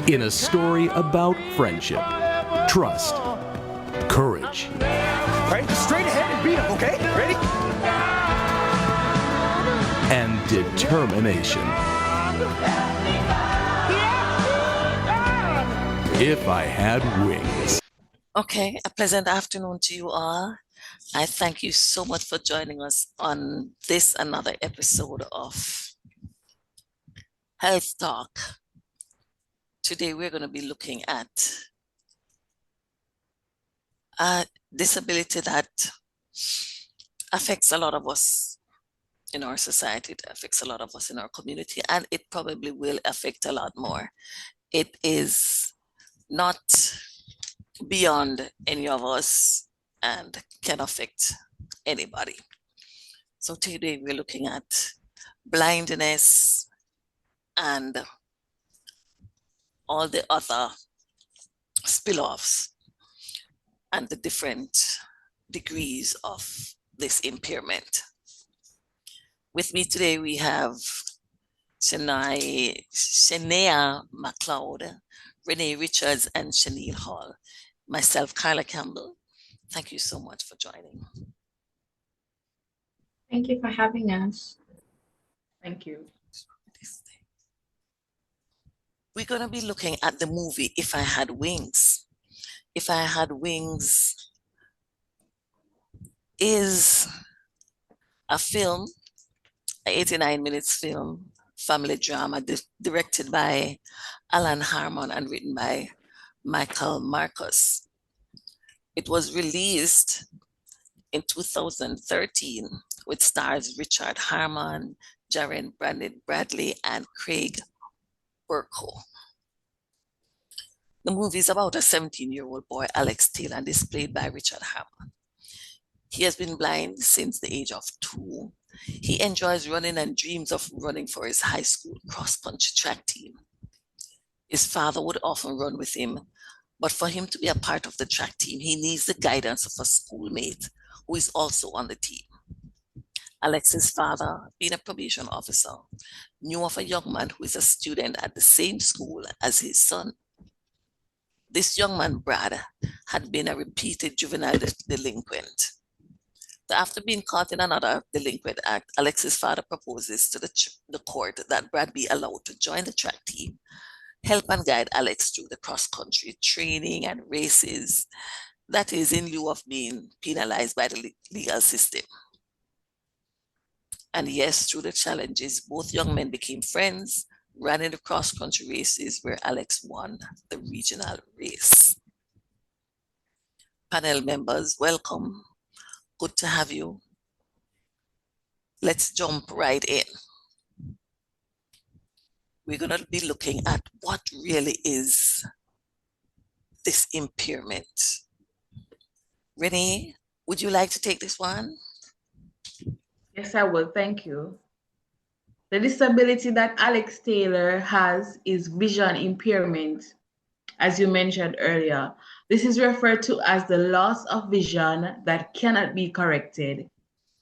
in a story about friendship, trust, courage, All right, straight ahead and beat him, okay? Ready? and determination. If I Had Wings. Okay, a pleasant afternoon to you all. I thank you so much for joining us on this another episode of Health Talk. Today we're going to be looking at a disability that affects a lot of us in our society, it affects a lot of us in our community, and it probably will affect a lot more. It is not beyond any of us and can affect anybody. So today we're looking at blindness and all the other spill-offs and the different degrees of this impairment. With me today we have Shania McLeod, Renee Richards, and Shaniel Hall. Myself, Carla Campbell. Thank you so much for joining. Thank you for having us. Thank you. We're going to be looking at the movie If I Had Wings. If I Had Wings is a film, an 89 minutes film, family drama directed by Alan Harmon and written by Michael Marcus. It was released in 2013 with stars Richard Harmon, Jaren Brandon Bradley, and Craig Burko. The movie is about a 17-year-old boy, Alex Taylor, and is played by Richard Harmon. He has been blind since the age of 2. He enjoys running and dreams of running for his high school cross-country track team. His father would often run with him, but for him to be a part of the track team, he needs the guidance of a schoolmate who is also on the team. Alex's father, being a probation officer, knew of a young man who is a student at the same school as his son. This young man, Brad, had been a repeated juvenile delinquent. After being caught in another delinquent act, Alex's father proposes to the court that Brad be allowed to join the track team, help and guide Alex through the cross-country training and races, that is, in lieu of being penalized by the legal system. And yes, through the challenges, both young men became friends, ran in the cross-country races where Alex won the regional race. Panel members, welcome. Good to have you. Let's jump right in. We're going to be looking at what really is this impairment. Renee, would you like to take this one? Yes, I will. Thank you. The disability that Alex Taylor has is vision impairment, as you mentioned earlier. This is referred to as the loss of vision that cannot be corrected.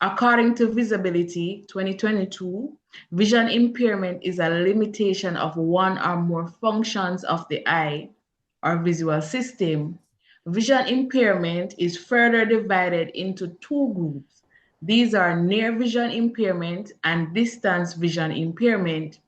According to Visibility 2022, vision impairment is a limitation of one or more functions of the eye or visual system. Vision impairment is further divided into 2 groups. These are near vision impairment and distance vision impairment.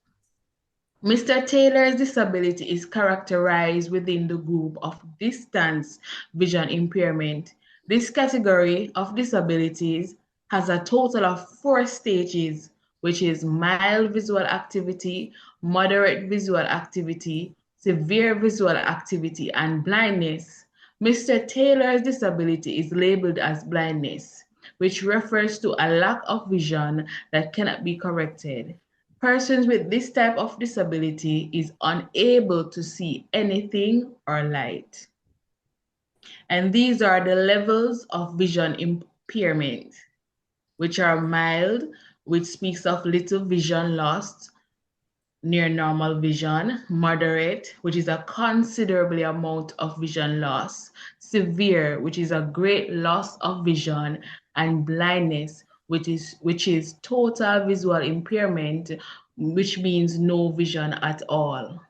Mr. Taylor's disability is characterized within the group of distance vision impairment. This category of disabilities has a total of 4 stages, which is mild visual activity, moderate visual activity, severe visual activity, and blindness. Mr. Taylor's disability is labeled as blindness, which refers to a lack of vision that cannot be corrected. Persons with this type of disability is unable to see anything or light. And these are the levels of vision impairment, which are mild, which speaks of little vision lost, near normal vision, moderate, which is a considerable amount of vision loss, severe, which is a great loss of vision, and blindness, which is total visual impairment, which means no vision at all.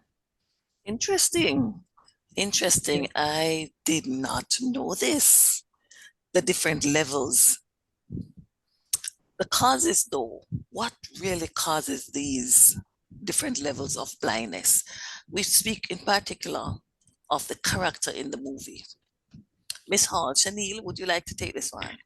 Interesting. Interesting. I did not know this. The different levels. The causes, though, what really causes these different levels of blindness? We speak in particular of the character in the movie. Miss Hall, Chanel, would you like to take this one?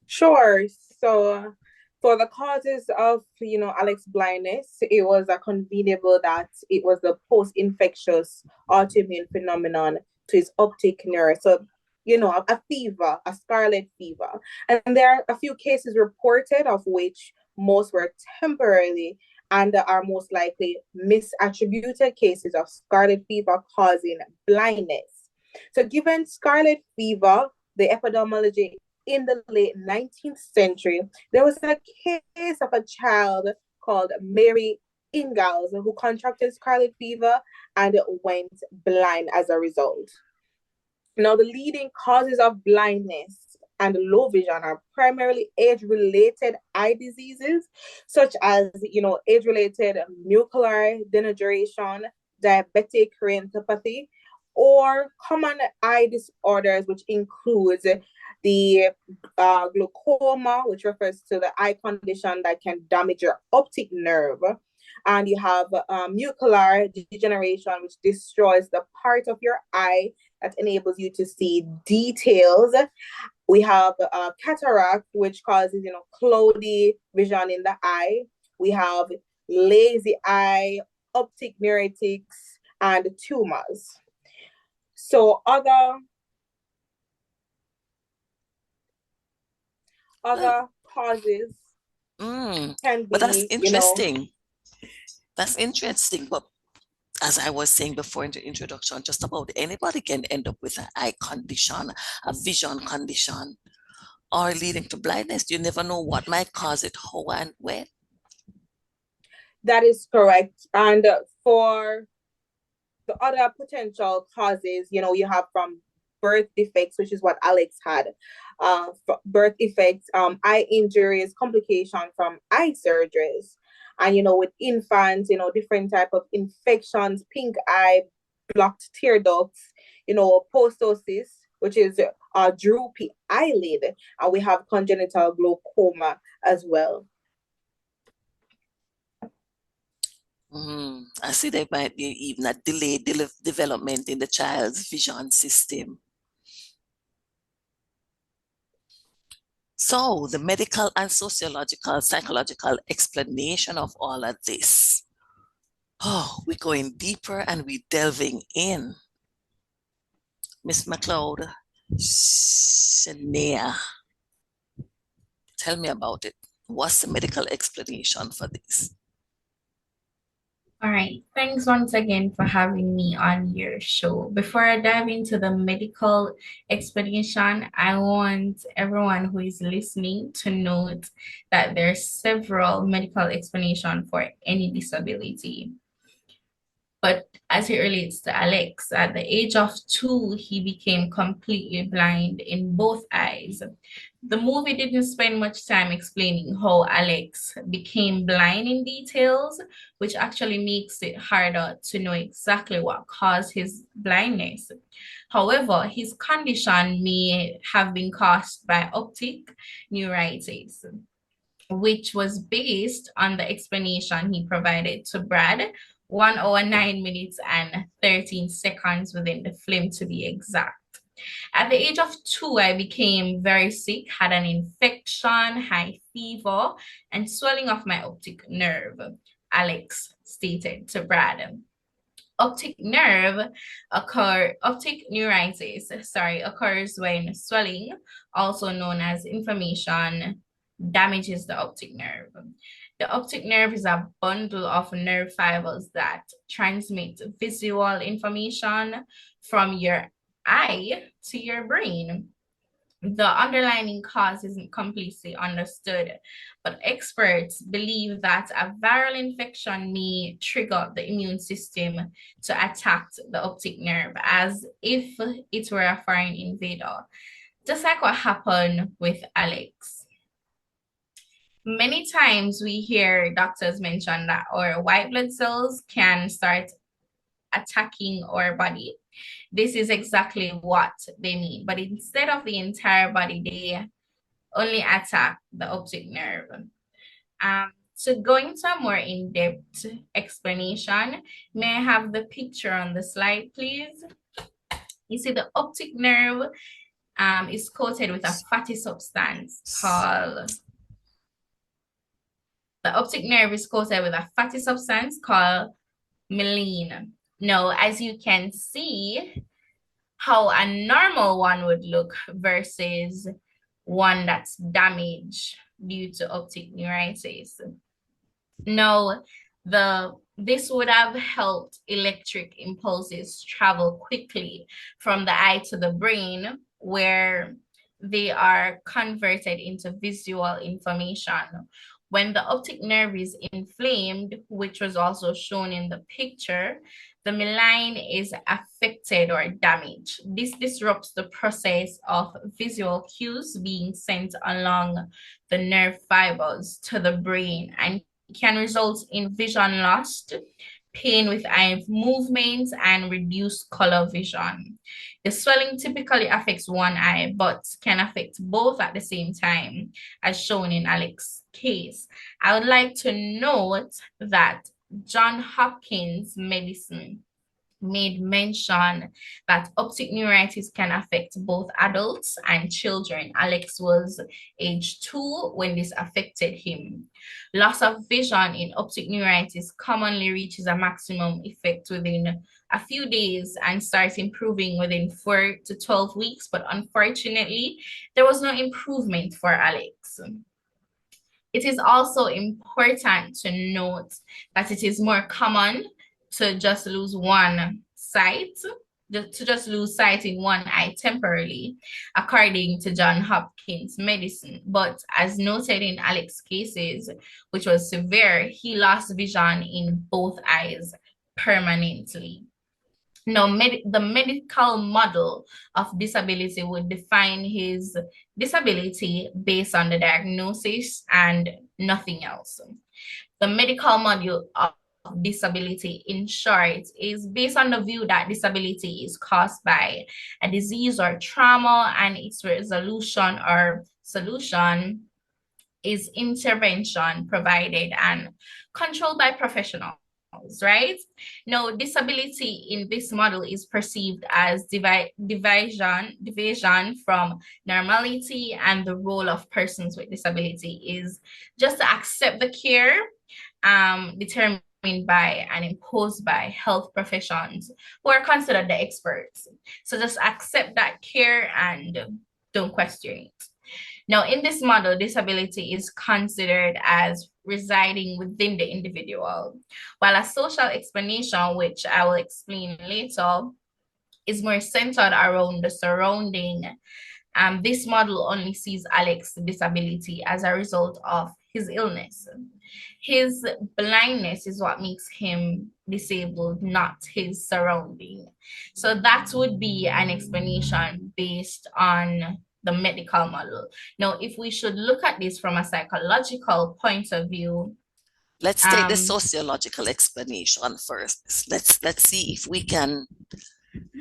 Sure. So, for the causes of, Alex's blindness, it was a convenable that it was the post-infectious autoimmune phenomenon to his optic nerve. So, a fever, a scarlet fever. And there are a few cases reported of which most were temporarily and are most likely misattributed cases of scarlet fever causing blindness. So, given scarlet fever, the epidemiology in the late 19th century, there was a case of a child called Mary Ingalls who contracted scarlet fever and went blind as a result. Now, the leading causes of blindness and low vision are primarily age-related eye diseases, such as, age-related macular degeneration, diabetic retinopathy, or common eye disorders, which includes the glaucoma, which refers to the eye condition that can damage your optic nerve. And you have macular degeneration, which destroys the part of your eye that enables you to see details. We have cataract, which causes, cloudy vision in the eye. We have lazy eye, optic neuritis, and tumors. So other causes can But that's be, interesting. That's interesting. But as I was saying before in the introduction, just about anybody can end up with an eye condition, a vision condition, or leading to blindness. You never know what might cause it, how and when. That is correct. And for the other potential causes, you have from birth defects, which is what Alex had, birth effects, eye injuries, complication from eye surgeries. And, with infants, different type of infections, pink eye, blocked tear ducts, postosis, which is a droopy eyelid. And we have congenital glaucoma as well. I see there might be even a delayed development in the child's vision system. So the medical and sociological, psychological explanation of all of this. Oh, we're going deeper and we're delving in. Miss McLeod, Shania, tell me about it. What's the medical explanation for this? All right. Thanks once again for having me on your show. Before I dive into the medical explanation, I want everyone who is listening to note that there's several medical explanations for any disability. But as it relates to Alex, at the age of 2, he became completely blind in both eyes. The movie didn't spend much time explaining how Alex became blind in details, which actually makes it harder to know exactly what caused his blindness. However, his condition may have been caused by optic neuritis, which was based on the explanation he provided to Brad, 1 hour, 9 minutes, and 13 seconds within the film, to be exact. At the age of 2, I became very sick, had an infection, high fever, and swelling of my optic nerve, Alex stated to Brad. Optic neuritis, occurs when swelling, also known as inflammation, damages the optic nerve. The optic nerve is a bundle of nerve fibers that transmit visual information from your eye to your brain. The underlying cause isn't completely understood, but experts believe that a viral infection may trigger the immune system to attack the optic nerve as if it were a foreign invader, just like what happened with Alex. Many times we hear doctors mention that our white blood cells can start attacking our body. This is exactly what they mean. But instead of the entire body, they only attack the optic nerve. So going to a more in-depth explanation, may I have the picture on the slide, please? You see the optic nerve is coated with a fatty substance called myelin. Now, as you can see, how a normal one would look versus one that's damaged due to optic neuritis. Now, this would have helped electric impulses travel quickly from the eye to the brain, where they are converted into visual information. When the optic nerve is inflamed, which was also shown in the picture, the myelin is affected or damaged. This disrupts the process of visual cues being sent along the nerve fibers to the brain and can result in vision loss, pain with eye movements, and reduced color vision. The swelling typically affects one eye, but can affect both at the same time, as shown in Alex's case. I would like to note that Johns Hopkins Medicine made mention that optic neuritis can affect both adults and children. Alex was age 2 when this affected him. Loss of vision in optic neuritis commonly reaches a maximum effect within a few days and starts improving within 4 to 12 weeks, but unfortunately, there was no improvement for Alex. It is also important to note that it is more common to just lose sight in one eye temporarily, according to Johns Hopkins Medicine. But as noted in Alex's cases, which was severe, he lost vision in both eyes permanently. Now, the medical model of disability would define his disability based on the diagnosis and nothing else. The medical model of disability, in short, is based on the view that disability is caused by a disease or trauma, and its resolution or solution is intervention provided and controlled by professionals. Right? Now, disability in this model is perceived as division from normality, and the role of persons with disability is just to accept the care determined by and imposed by health professions who are considered the experts. So just accept that care and don't question it. Now, in this model, disability is considered as residing within the individual, while a social explanation, which I will explain later, is more centered around the surrounding. This model only sees Alex's disability as a result of his illness. His blindness is what makes him disabled, not his surrounding. So that would be an explanation based on the medical model. Now, if we should look at this from a psychological point of view, let's take the sociological explanation first. Let's see if we can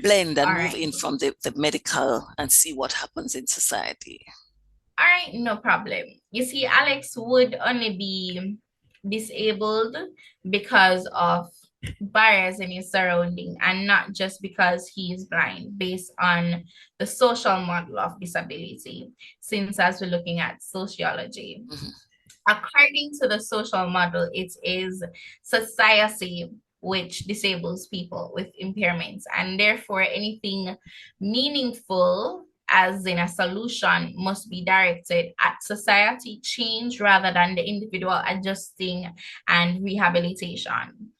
blend and move in from the medical and see what happens in society. All right, no problem. You see, Alex would only be disabled because of barriers in his surrounding and not just because he is blind, based on the social model of disability, since as we're looking at sociology. According to the social model, it is society which disables people with impairments, and therefore anything meaningful, as in a solution, must be directed at society change rather than the individual adjusting and rehabilitation.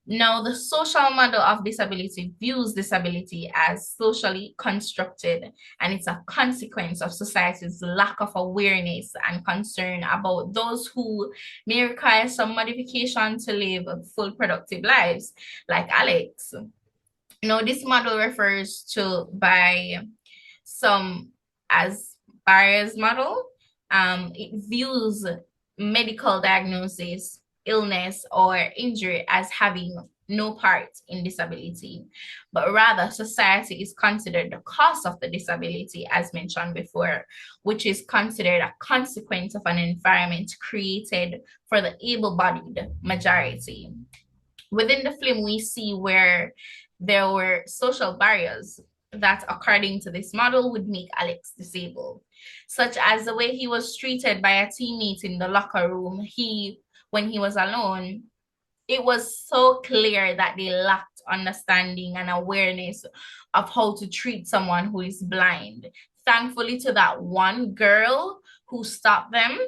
Now, the social model of disability views disability as socially constructed, and it's a consequence of society's lack of awareness and concern about those who may require some modification to live full productive lives, like Alex. Now, this model refers to by some as Barre's model. It views medical diagnosis, illness, or injury as having no part in disability, but rather society is considered the cause of the disability, as mentioned before, which is considered a consequence of an environment created for the able-bodied majority. Within the film, we see where there were social barriers that, according to this model, would make Alex disabled, such as the way he was treated by a teammate in the locker room. When he was alone, it was so clear that they lacked understanding and awareness of how to treat someone who is blind. Thankfully, to that one girl who stopped them,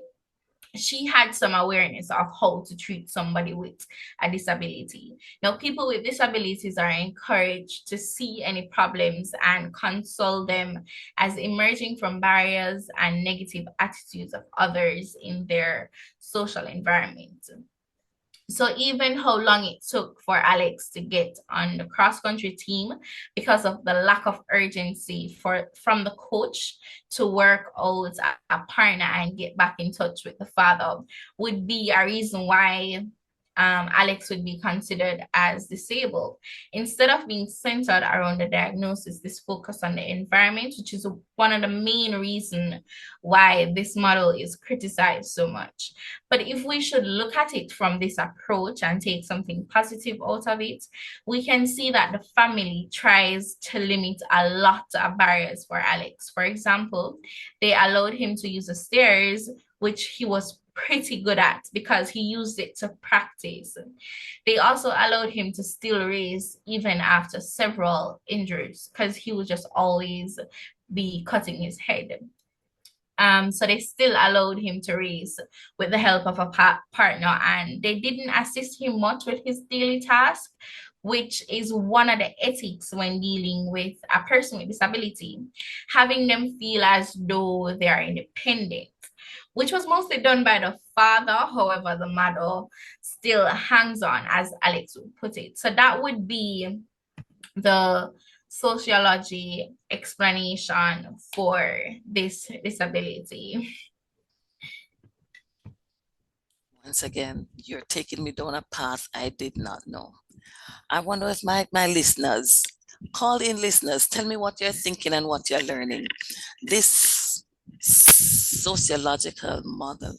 she had some awareness of how to treat somebody with a disability. Now, people with disabilities are encouraged to see any problems and console them as emerging from barriers and negative attitudes of others in their social environment. So even how long it took for Alex to get on the cross-country team because of the lack of urgency from the coach to work out a partner and get back in touch with the father would be a reason why Alex would be considered as disabled. Instead of being centered around the diagnosis, this focus on the environment, which is one of the main reasons why this model is criticized so much. But if we should look at it from this approach and take something positive out of it, we can see that the family tries to limit a lot of barriers for Alex. For example, they allowed him to use the stairs, which he was pretty good at because he used it to practice. They also allowed him to still race even after several injuries because he would just always be cutting his head. So they still allowed him to race with the help of a partner, and they didn't assist him much with his daily task, which is one of the ethics when dealing with a person with disability, having them feel as though they are independent, which was mostly done by the father. However, the mother still hangs on, as Alex would put it. So that would be the sociology explanation for this disability. Once again, you're taking me down a path I did not know. I wonder if my listeners, call in listeners, tell me what you're thinking and what you're learning. This sociological model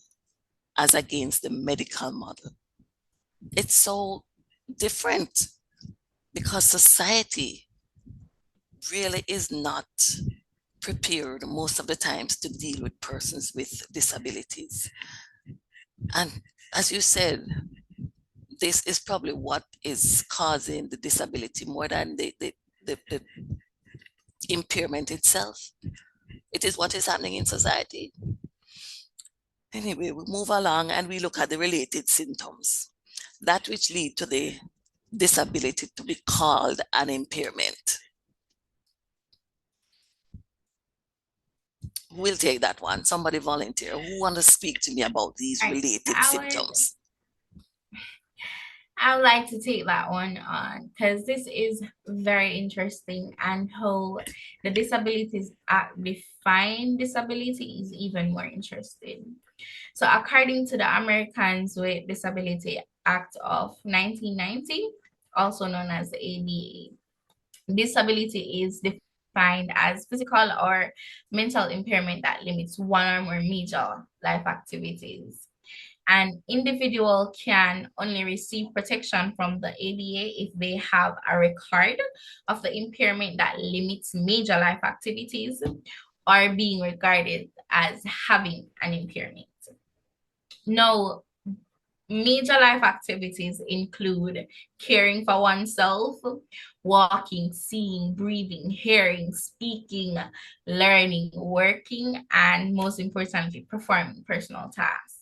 as against the medical model, it's so different because society really is not prepared most of the times to deal with persons with disabilities. And as you said, this is probably what is causing the disability more than the impairment itself. It is what is happening in society. Anyway, we move along and we look at the related symptoms, that which lead to the disability to be called an impairment. We'll take that one. Somebody volunteer. Who want to speak to me about these related symptoms? I would like to take that one on because this is very interesting, and how the Disabilities Act define disability is even more interesting. So according to the Americans with Disability Act of 1990, also known as the ADA, disability is defined as physical or mental impairment that limits one or more major life activities. An individual can only receive protection from the ADA if they have a record of the impairment that limits major life activities or being regarded as having an impairment. Now, major life activities include caring for oneself, walking, seeing, breathing, hearing, speaking, learning, working, and most importantly, performing personal tasks.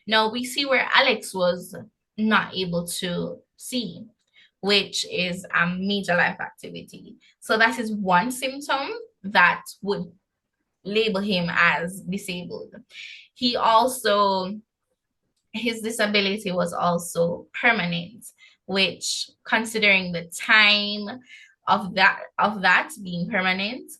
Now we see where Alex was not able to see, which is a major life activity. So that is one symptom that would label him as disabled. His disability was also permanent, which, considering the time of that being permanent,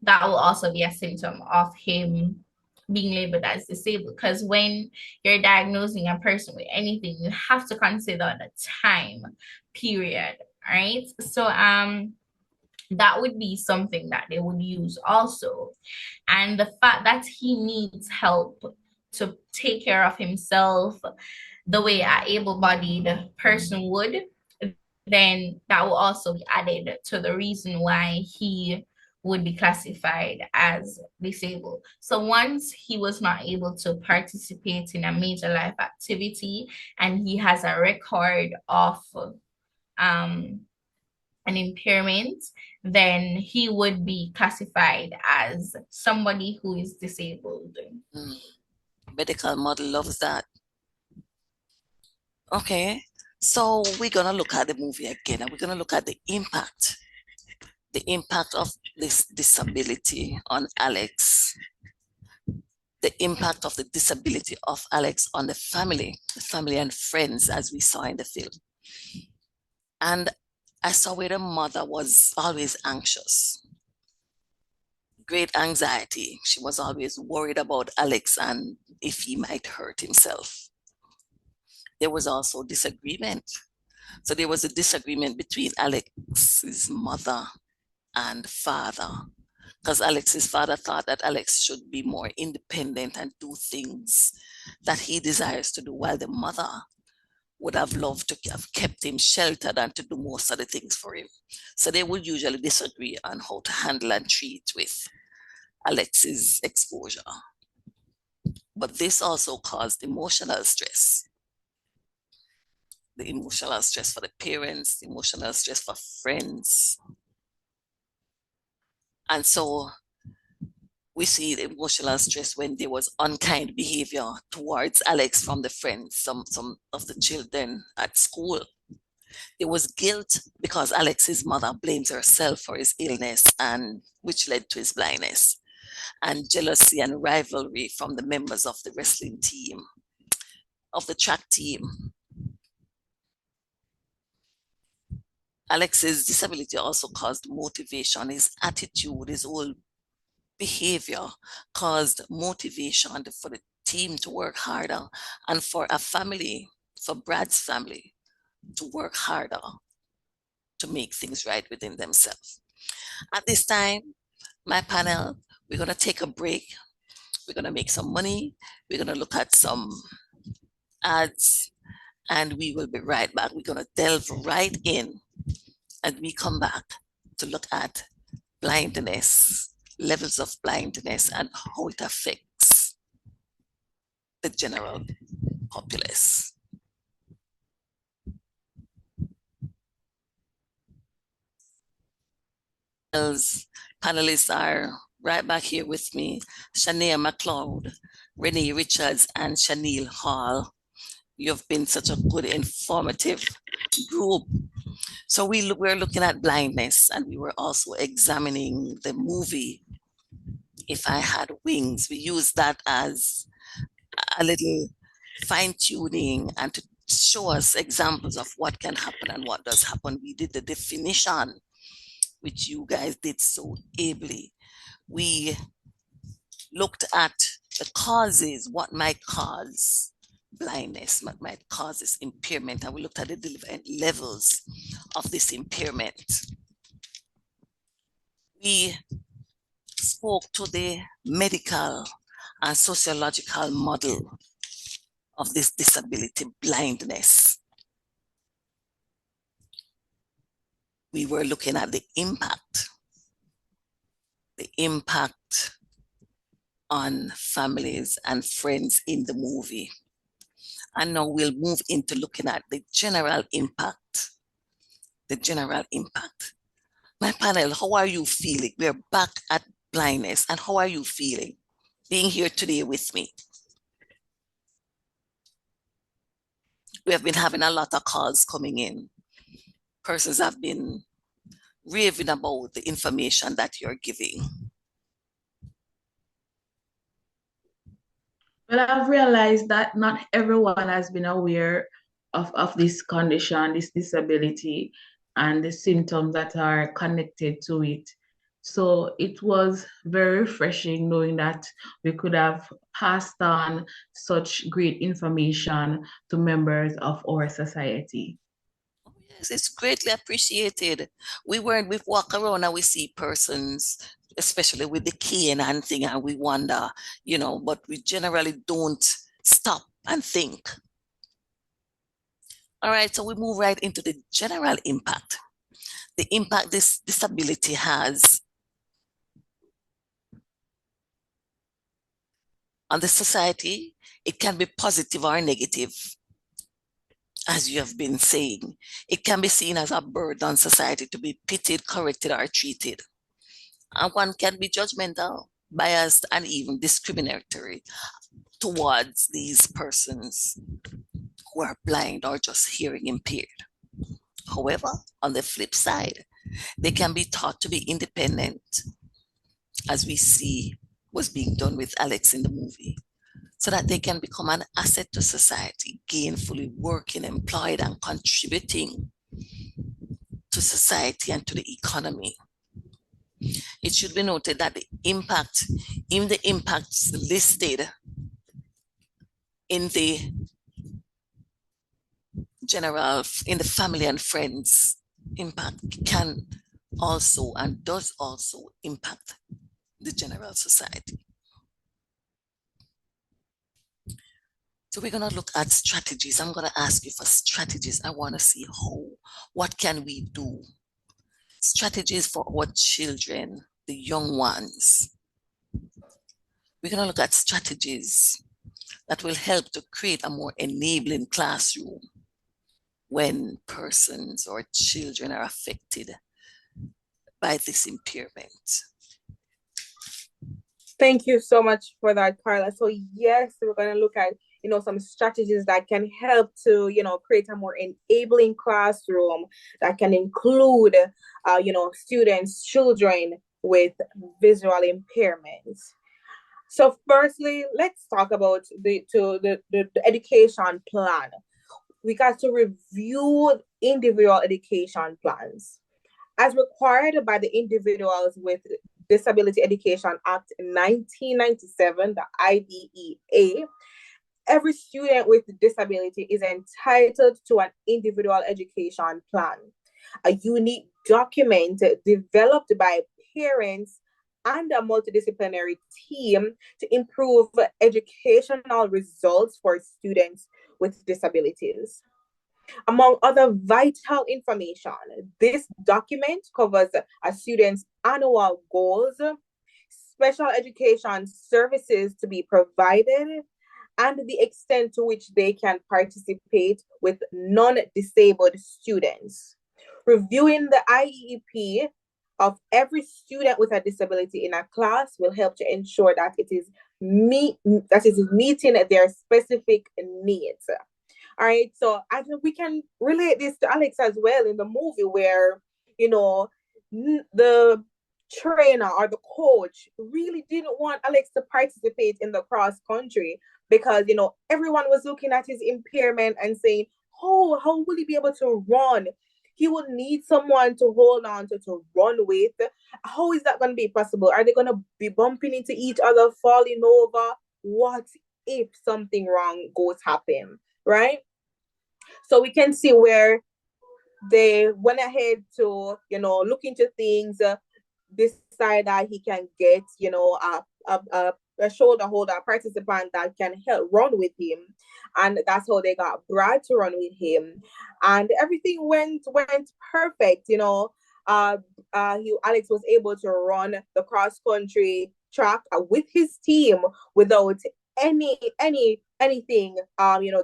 that will also be a symptom of him being labeled as disabled, because when you're diagnosing a person with anything, you have to consider the time period, right? So that would be something that they would use also. And the fact that he needs help to take care of himself the way an able-bodied person would, then that will also be added to the reason why he would be classified as disabled. So once he was not able to participate in a major life activity and he has a record of an impairment, then he would be classified as somebody who is disabled. Medical model loves that. Okay, so we're gonna look at the movie again, and we're gonna look at the impact of this disability on Alex, the impact of the disability of Alex on the family and friends, as we saw in the film. And I saw where the mother was always anxious, great anxiety. She was always worried about Alex and if he might hurt himself. There was also disagreement. So there was a disagreement between Alex's mother and father, because Alex's father thought that Alex should be more independent and do things that he desires to do, while the mother would have loved to have kept him sheltered and to do most of the things for him. So they would usually disagree on how to handle and treat with Alex's exposure. But this also caused emotional stress. The emotional stress for the parents, the emotional stress for friends. And so we see the emotional stress when there was unkind behavior towards Alex from the friends, some of the children at school. There was guilt because Alex's mother blames herself for his illness, and which led to his blindness, and jealousy and rivalry from the members of the wrestling team, of the track team. Alex's disability also caused motivation. His attitude, his whole behavior caused motivation for the team to work harder, and for a family, for Brad's family, to work harder to make things right within themselves. At this time, my panel, we're going to take a break. We're going to make some money. We're going to look at some ads, and we will be right back. We're going to delve right in, and we come back to look at blindness, levels of blindness, and how it affects the general populace. Panelists are right back here with me: Shania McLeod, Renee Richards, and Shanil Hall. You've been such a good, informative group. So we're looking at blindness, and we were also examining the movie If I Had Wings. We used that as a little fine-tuning and to show us examples of what can happen and what does happen. We did the definition, which you guys did so ably. We looked at the causes, what might cause blindness, what might cause this impairment, and we looked at the different levels of this impairment. We spoke to the medical and sociological model of this disability, blindness. We were looking at the impact on families and friends in the movie. And now we'll move into looking at the general impact. My panel, how are you feeling? We're back at blindness, and how are you feeling being here today with me? We have been having a lot of calls coming in. Persons have been raving about the information that you're giving. Well, I've realized that not everyone has been aware of this condition, this disability, and the symptoms that are connected to it. So it was very refreshing knowing that we could have passed on such great information to members of our society. Yes, it's greatly appreciated. We walk around and we see persons, especially with the cane and thing, and we wonder, but we generally don't stop and think. All right, so we move right into the general impact. The impact this disability has on the society, it can be positive or negative, as you have been saying. It can be seen as a burden on society to be pitied, corrected, or treated. And one can be judgmental, biased, and even discriminatory towards these persons who are blind or just hearing impaired. However, on the flip side, they can be taught to be independent, as we see was being done with Alex in the movie, so that they can become an asset to society, gainfully working, employed, and contributing to society and to the economy. It should be noted that the impacts listed in the in the family and friends impact can also and does also impact the general society. So we're going to look at strategies. I'm going to ask you for strategies. I want to see what can we do? Strategies for our children, the young ones. We're going to look at strategies that will help to create a more enabling classroom when persons or children are affected by this impairment. Thank you so much for that, Carla. So yes, we're going to look at, some strategies that can help to, create a more enabling classroom that can include, students, children with visual impairments. So firstly, let's talk about the education plan. We got to review individual education plans. As required by the Individuals with Disability Education Act 1997, the IDEA, every student with disability is entitled to an individual education plan, a unique document developed by parents and a multidisciplinary team to improve educational results for students with disabilities. Among other vital information, this document covers a student's annual goals, special education services to be provided, and the extent to which they can participate with non-disabled students. Reviewing the IEP of every student with a disability in a class will help to ensure that it is meeting their specific needs. All right, so I think we can relate this to Alex as well in the movie where, the trainer or the coach really didn't want Alex to participate in the cross country because, everyone was looking at his impairment and saying, oh, how will he be able to run? He will need someone to hold on to run with. How is that going to be possible? Are they going to be bumping into each other, falling over? What if something wrong goes happen? Right? So we can see where they went ahead to, look into things, decide that he can get, a shoulder holder participant that can help run with him. And that's how they got Brad to run with him. And everything went perfect, Alex was able to run the cross country track with his team without anything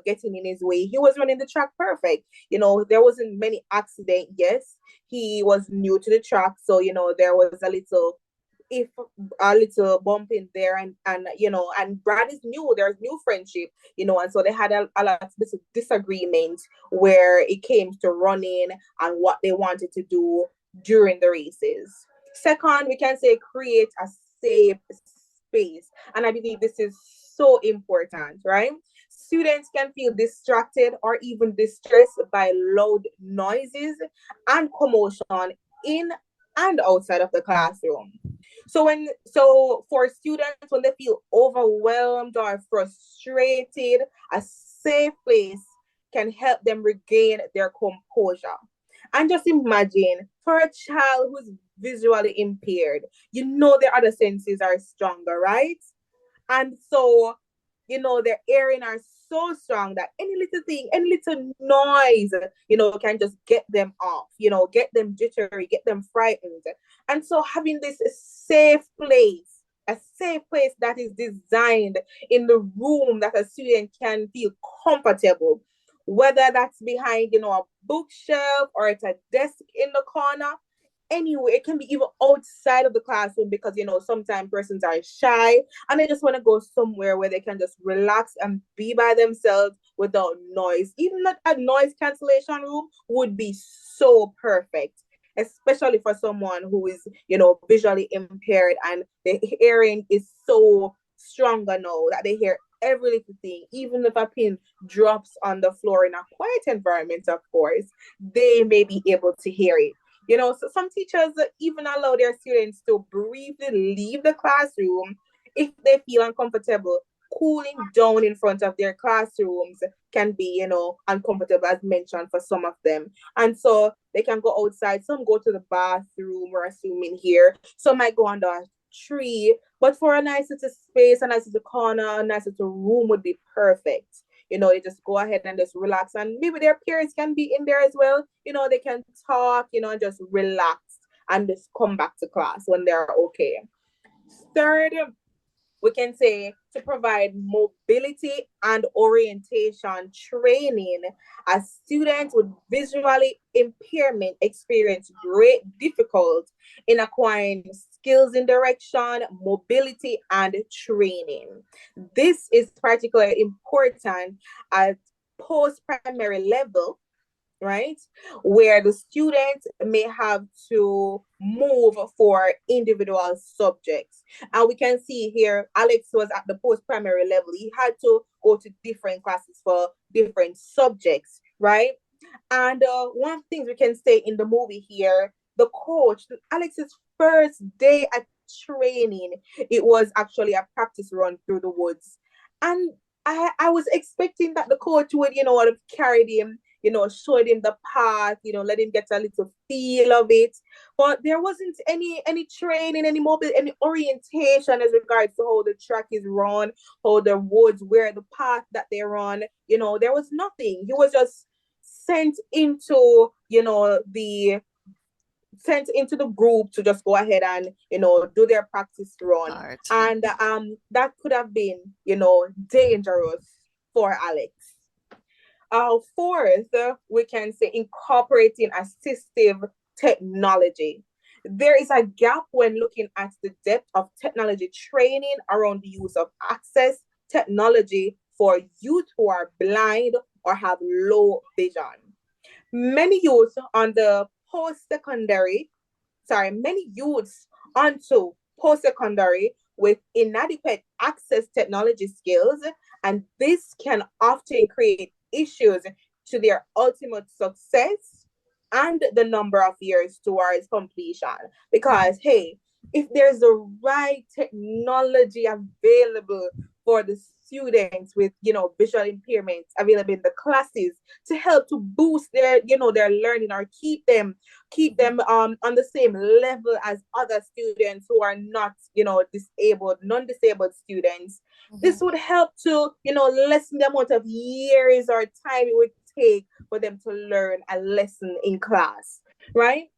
getting in his way. He was running the track perfect. There wasn't many accident. Yes, he was new to the track, so there was a little bump in there, and Brad is new. There's new friendship, and so they had a lot of disagreement where it came to running and what they wanted to do during the races. Second, we can say create a safe space, and I believe this is so important, right? Students can feel distracted or even distressed by loud noises and commotion in and outside of the classroom. So for students when they feel overwhelmed or frustrated, a safe place can help them regain their composure. And just imagine for a child who's visually impaired, their other senses are stronger, right? And so, their hearing are so strong that any little thing, any little noise, can just get them off, get them jittery, get them frightened. And so having this safe place, a safe place that is designed in the room that a student can feel comfortable, whether that's behind, a bookshelf or at a desk in the corner, anywhere. It can be even outside of the classroom because sometimes persons are shy and they just want to go somewhere where they can just relax and be by themselves without noise. Even a noise cancellation room would be so perfect, especially for someone who is visually impaired and the hearing is so stronger now that they hear every little thing. Even if a pin drops on the floor in a quiet environment, of course, they may be able to hear it. So some teachers even allow their students to briefly leave the classroom if they feel uncomfortable. Cooling down in front of their classrooms can be, uncomfortable, as mentioned, for some of them. And so they can go outside. Some go to the bathroom, we're assuming here. Some might go under a tree. But for a nice little space, a nice little corner, a nice little room would be perfect. They just go ahead and just relax. And maybe their peers can be in there as well. They can talk, and just relax and just come back to class when they're okay. Third, we can say to provide mobility and orientation training as students with visually impairment experience great difficulty in acquiring skills in direction, mobility, and training. This is particularly important at post-primary level, right? Where the students may have to move for individual subjects. And we can see here, Alex was at the post-primary level. He had to go to different classes for different subjects, right? And one of the things we can say in the movie here, the coach, Alex's first day at training, it was actually a practice run through the woods. And I was expecting that the coach would, have carried him, showed him the path, let him get a little feel of it. But there wasn't any training, any mobile, any orientation as regards to how the track is run, how the woods, where the path that they run, there was nothing. He was just sent into, the group to just go ahead and do their practice run. Art. And that could have been dangerous for Alex. Fourth, we can say incorporating assistive technology. There is a gap when looking at the depth of technology training around the use of access technology for youth who are blind or have low vision. Many youth on the many youths onto post-secondary with inadequate access technology skills, and this can often create issues to their ultimate success and the number of years towards completion. Because, hey, if there's the right technology available for the students with visual impairments available in the classes to help to boost their learning or keep them on the same level as other students who are not disabled, non-disabled students, this would help to lessen the amount of years or time it would take for them to learn a lesson in class, right?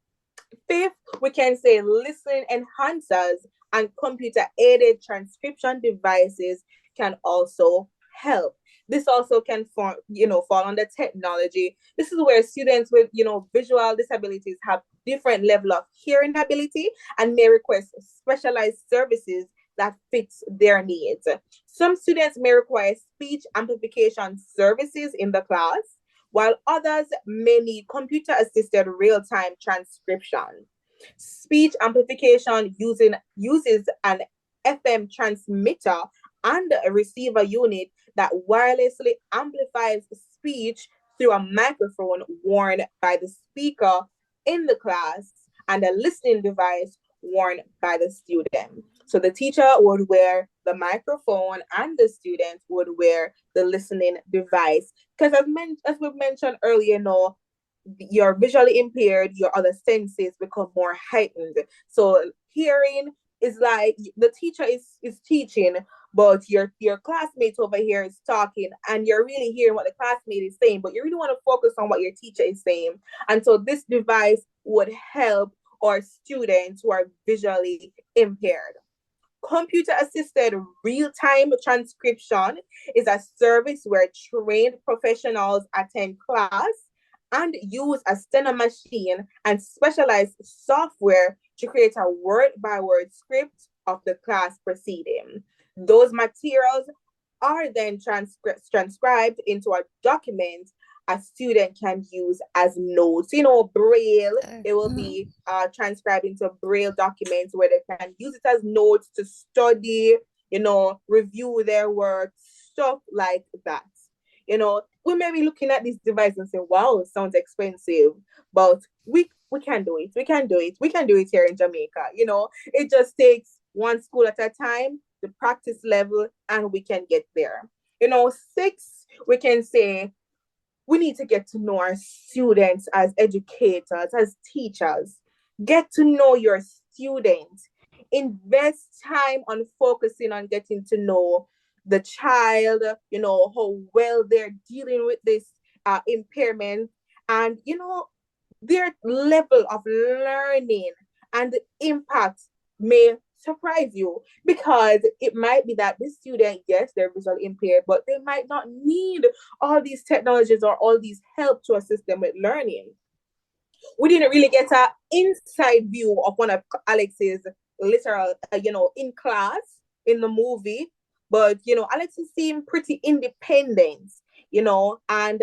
Fifth, we can say listening enhancers and computer aided transcription devices can also help. This also can fall under technology. This is where students with visual disabilities have different level of hearing ability and may request specialized services that fits their needs. Some students may require speech amplification services in the class, while others may need computer-assisted real-time transcription. Speech amplification uses an FM transmitter and a receiver unit that wirelessly amplifies speech through a microphone worn by the speaker in the class. and a listening device worn by the student. So the teacher would wear the microphone and the student would wear the listening device. Because as we mentioned earlier, you're visually impaired, your other senses become more heightened. So hearing is like the teacher is teaching, but your classmates over here is talking, and you're really hearing what the classmate is saying, but you really want to focus on what your teacher is saying. And so this device would help our students who are visually impaired. Computer assisted real time transcription is a service where trained professionals attend class and use a steno machine and specialized software to create a word by word script of the class proceeding. Those materials are then transcribed into a document a student can use as notes. Braille, it will be transcribed into Braille documents where they can use it as notes to study, review their work, stuff like that. We may be looking at this device and say, wow, it sounds expensive, but we can do it. We can do it. We can do it here in Jamaica. It just takes one school at a time, the practice level, and we can get there. 6, we can say we need to get to know our students as educators, as teachers. Get to know your students. Invest time on focusing on getting to know the child, how well they're dealing with this impairment, and, their level of learning and the impact may surprise you, because it might be that this student, yes, they're visually impaired, but they might not need all these technologies or all these help to assist them with learning. We didn't really get an inside view of one of Alex's literal, in class in the movie, but Alex seemed pretty independent, and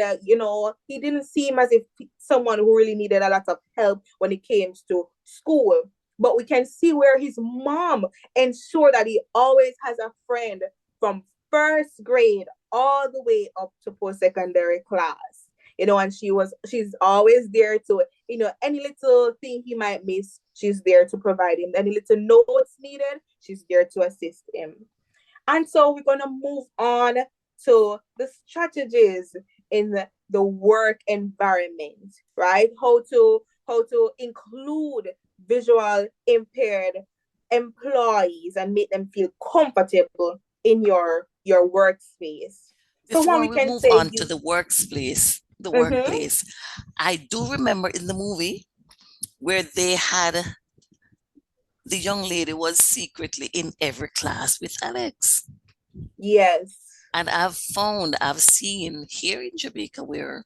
he didn't seem as if someone who really needed a lot of help when it came to school. But we can see where his mom ensured that he always has a friend from first grade all the way up to post-secondary class. And she's always there to, any little thing he might miss, she's there to provide him. Any little notes needed, she's there to assist him. And so we're going to move on to the strategies in the work environment, right? How to include visual impaired employees and make them feel comfortable in your workspace. So Before what we we can move say, on to the workplace, I do remember in the movie where they had the young lady was secretly in every class with Alex. yes, And I've seen here in Jamaica where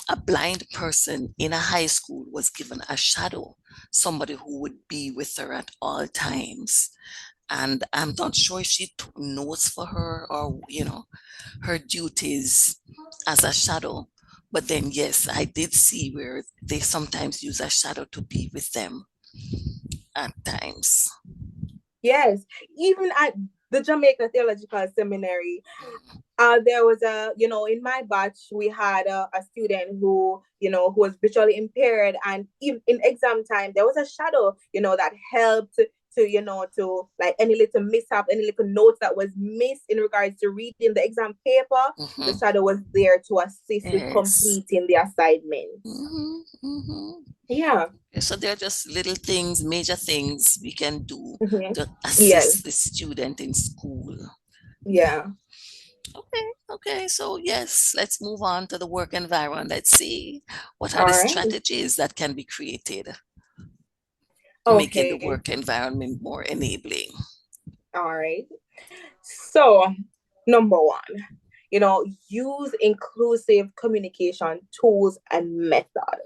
a blind person in a high school was given a shadow, somebody who would be with her at all times. And I'm not sure if she took notes for her or, her duties as a shadow. But then, yes, I did see where they sometimes use a shadow to be with them at times. yes. Even at the Jamaica Theological Seminary, there was in my batch, we had a student who was visually impaired, and in exam time, there was a shadow, that helped to like any little mishap, any little notes that was missed in regards to reading the exam paper. The shadow was there to assist with completing the assignment. Yeah. So they're just little things, major things we can do to Yes. assist the student in school. Yeah. Okay. So yes, let's move on to the work environment. Let's see what are All the right. strategies that can be created to making the work environment more enabling. All right. So, number 1, use inclusive communication tools and method.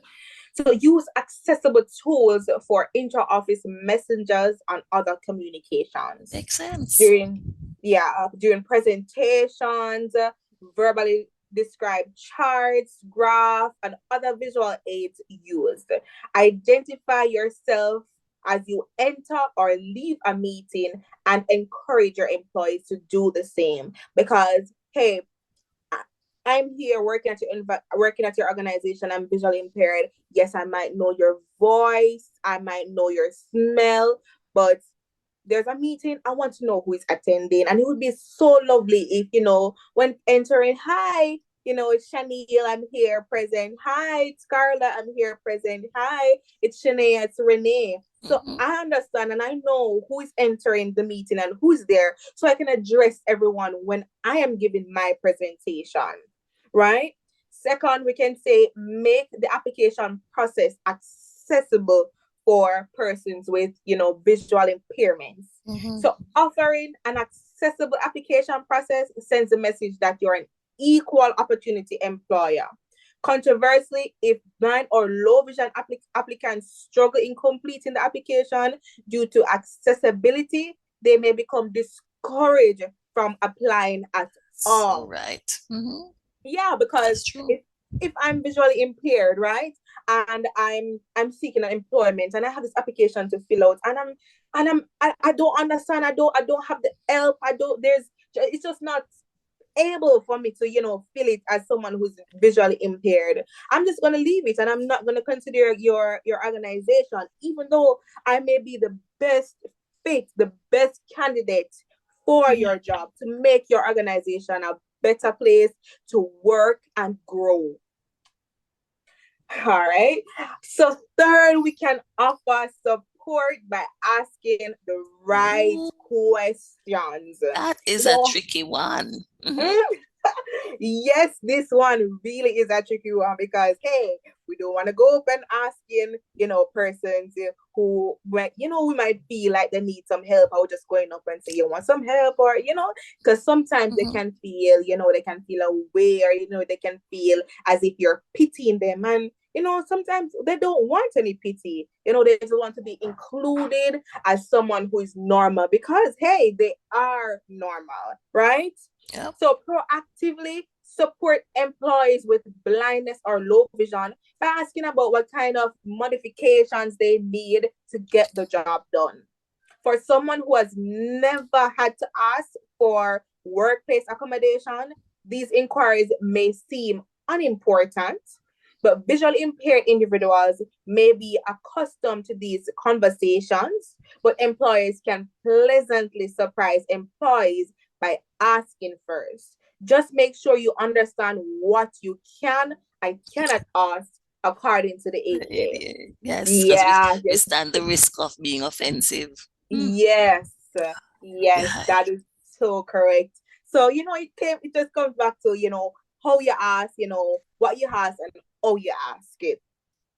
So use accessible tools for inter-office messengers and other communications. Makes sense. During presentations, verbally describe charts, graph, and other visual aids used. Identify yourself as you enter or leave a meeting and encourage your employees to do the same. Because, hey, I'm here working at your organization. I'm visually impaired. Yes, I might know your voice. I might know your smell, but there's a meeting. I want to know who is attending, and it would be so lovely if when entering, hi, it's Shaniel. I'm here present. Hi, it's Carla. I'm here present. Hi, it's Shanae. It's Renee. So Mhm. I understand and I know who is entering the meeting and who's there, so I can address everyone when I am giving my presentation, right? Second, we can say make the application process accessible for persons with, visual impairments. Mhm. So offering an accessible application process sends a message that you're an equal opportunity employer. Controversially, if blind or low vision applicants struggle in completing the application due to accessibility, they may become discouraged from applying at So all. right. Mhm. Yeah, because That's true. if I'm visually impaired, right, and I'm seeking an employment and I have this application to fill out, and I don't understand, I don't have the help, I don't there's it's just not able for me to feel it as someone who's visually impaired. I'm just going to leave it and I'm not going to consider your organization, even though I may be the best fit, the best candidate for Mhm. your job to make your organization a better place to work and grow. All right. So third, we can offer support by asking the right Ooh, questions. that is You a know, tricky one. Mhm. mm, yes, this one really is a tricky one because hey, we don't want to go up and asking, persons who might, we might feel like they need some help. I would just going up and say, you want some help, or because sometimes they Mhm. can feel, they can feel away, or they can feel as if you're pitying them, and sometimes they don't want any pity. They just want to be included as someone who is normal because hey, they are normal, right? Yep. So proactively support employees with blindness or low vision by asking about what kind of modifications they need to get the job done. For someone who has never had to ask for workplace accommodation, these inquiries may seem unimportant, but visually impaired individuals may be accustomed to these conversations, but employers can pleasantly surprise employees by asking first. Just make sure you understand what you can and cannot ask according to the The ADA. ADA. Yes, because Yeah, we yes, stand the risk of being offensive. Hmm. yes, yes, Yeah. that is so correct. So, it just comes back to, how you ask, what you ask and how you ask it.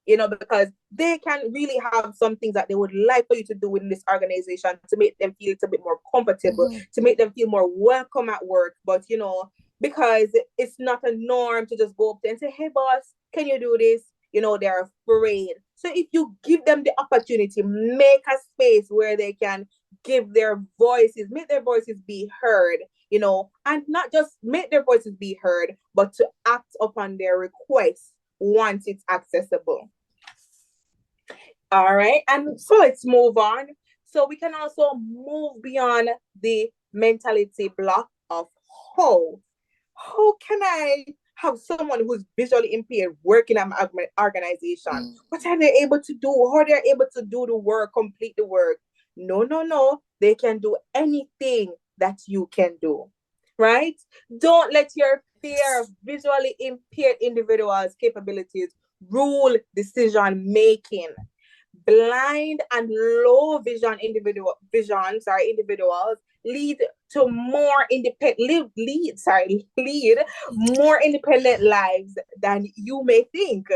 Because they can really have some things that they would like for you to do in this organization to make them feel a bit more comfortable, Mhm. to make them feel more welcome at work. But, because it's not a norm to just go up there and say, hey, boss, can you do this? They're afraid. So if you give them the opportunity, make a space where they can make their voices be heard, and not just make their voices be heard, but to act upon their requests once it's accessible. All right. And so let's move on. So we can also move beyond the mentality block of how. How can I have someone who's visually impaired working at my organization? Mm. What are they able to do? How they're able to do the work, complete the work? No, no, no. They can do anything that you can do. Right? Don't let your fear of visually impaired individuals' capabilities rule decision making. Blind and low vision individuals lead to more independent lead more independent lives than you may think.